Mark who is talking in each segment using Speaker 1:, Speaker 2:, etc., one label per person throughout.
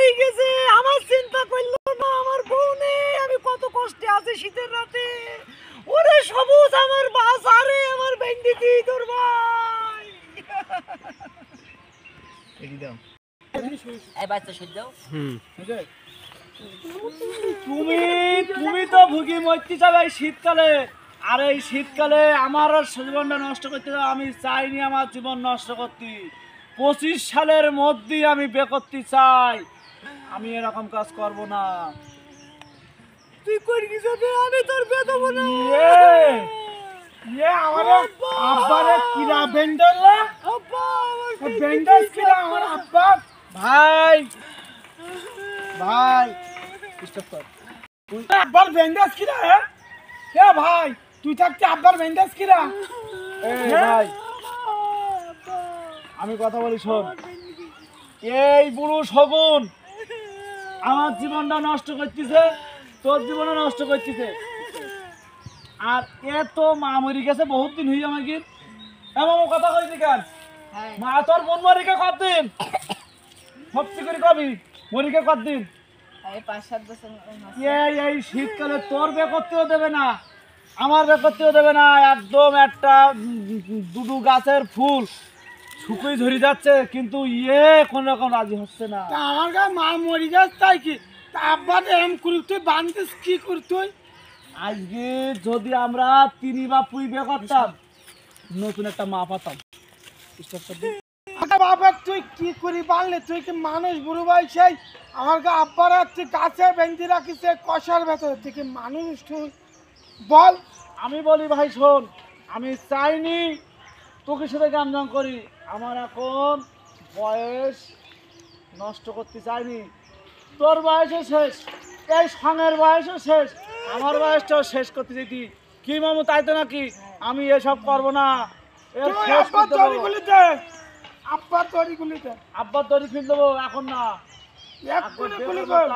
Speaker 1: মরে গেছে, আমার চিন্তা করলো না, আমার বউ নেই, আমি কত কষ্টে আছি শীতের রাতে। ওরে সবুজ আমার বাস, আরে আমার বেন্ডিতি তোর ভাই। এই দাও এই বাচ্চা সহ্য দাও। তুমি তো ভুগি মরতে যাবে এই শীতকালে। আর এই শীতকালে আমার জীবনটা নষ্ট করতে আমি চাইনি, আমার জীবন নষ্ট করতে। 25 সালের মধ্যে আমি বিয়ে করতে চাই, আমি এরকম কাজ করব না। তুই করি কি যাবে, আমি তোর বিয়ে দেব না। আমার আব্বারে কিরা বেন্ডালা, আব্বা আমার বেন্ডাস কিরা আমার আব্বা। ভাই ভাই স্টপ কর। তুই আব্বার বেন্ডাস কিরা? এ ভাই তুই থাকতে আব্বার বেন্ডাস কিরা? এই ভাই আমি কথা বলি শোন, এই বুড়ো শগুন আমার জীবনটা নষ্ট করতেছে, তোর জীবনও নষ্ট করতেছে। আর এ তো মা মরি গেছে বহুত দিন হয়ে আমাকে। এমন কথা কইছি কেন? মা তোর বোন মরিকে কতদিন? সত্যি করে কবি মরিকে কতদিন?
Speaker 2: এই 5-7 বছর।
Speaker 1: এই শীতকালে তোর বিয়ে করতেও দেবে না, আমার বিয়ে করতেও দেবে না। একদম একটা দুদু গাছের ফুল শুকিয়ে ঝরে যাচ্ছে, কিন্তু কোন রকম রাজি হচ্ছে না।
Speaker 3: আমার গা মা মরি যাচ্ছে তাই কি? আব্বা এরম করি তুই বান্ধিস কি করি তুই?
Speaker 1: আজকে যদি আমরা 3 বা 2 বিয়ে করতাম, নতুন একটা মা পাতাম।
Speaker 3: বাবা তুই কি করি বানলে? তুই কি মানুষ বুড়ো ভাই? সেই আমার গা আব্বারা তুই গাছে বেঁধে রাখিস কষার ভেতরে, তুই কি মানুষ? তুই বল।
Speaker 1: আমি বলি ভাই শোন, আমি চাইনি তোকে সাথে গামজাম করি। আমার এখন বয়স নষ্ট করতে চাইনি, তোর বয়সও শেষ, এই সঙ্গের বয়সও শেষ, আমার বয়সটাও শেষ করতে যেতি কি মামু, তাই তো নাকি? আমি এসব করবো না।
Speaker 3: আব্বার তরিগুলি দে, আব্বার তরিগুলি দে।
Speaker 1: আব্বার দড়ি ফিল দেবো এখন না,
Speaker 3: এক্ষুনি গুলি কর।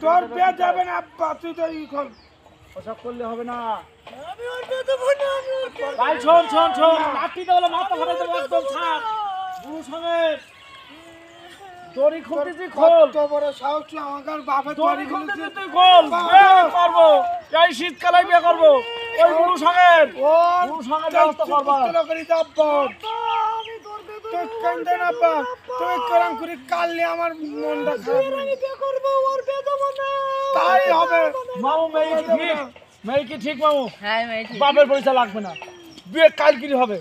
Speaker 3: তোর বিয়ে যাবে না আব্বা, তুই তরি খোল।
Speaker 1: ওসব করলে হবে না। ভাই শোন শোন শোন, লাঠিতে হলো মাথা ফাটাই দেবো একদম। ছাড় গুরু সঙ্গের দড়ি খুলতেছি, খোল।
Speaker 3: কত বড় সাহস তুই আমার বাবার
Speaker 1: দড়ি
Speaker 3: তরিগুলি
Speaker 1: খুলতেছি তুই খোল। বিয়ে করবো এই শীতকালে, বিয়ে করবো ওই গুরু সঙ্গের। গুরু সঙ্গের ব্যবস্থা করবা।
Speaker 3: তুই কান্দে না আব্বা, তুই করম করে কাললে আমার মনটা খারাপ।
Speaker 1: আমি বিয়ে করবো, ওর বিয়ে দেবো না।
Speaker 3: তাই হবে
Speaker 1: মামু মেয়ে কি ঠিক? মেয়ে কি ঠিক মামু?
Speaker 2: হ্যাঁ ভাই ঠিক।
Speaker 1: বাপের পয়সা লাগবে না, বিয়ে কালকিরি হবে,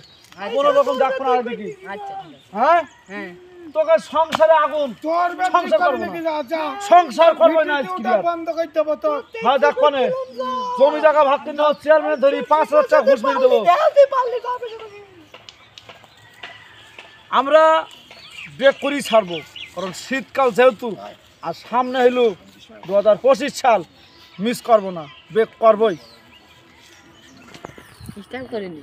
Speaker 1: কোনো রকম ডাকবো না আর দেখি।
Speaker 2: আচ্ছা ঠিক আছে।
Speaker 1: হ্যাঁ
Speaker 2: হ্যাঁ
Speaker 1: তোকে সংসারে আগুন,
Speaker 3: তোর
Speaker 1: সংসার
Speaker 3: ব্যবসা
Speaker 1: করবো
Speaker 3: করবি
Speaker 1: না।
Speaker 3: কি? যা
Speaker 1: সংসার করবো না আজকে
Speaker 3: ভিডিওটা বন্ধ করে দেবো তো।
Speaker 1: হ্যাঁ দেখ কোনে জমি জায়গা ভাগ কিনে নেওয়া, চেয়ারম্যান ধরি 5,00,000 টাকা ঘুষ মেরে দেবো। আমরা বিয়ে করি ছাড়বো, কারণ শীতকাল যেহেতু, আর সামনে হইলো 2025 সাল, মিস করবো না, বিয়ে করবোই।
Speaker 2: স্টার্ট করে নি।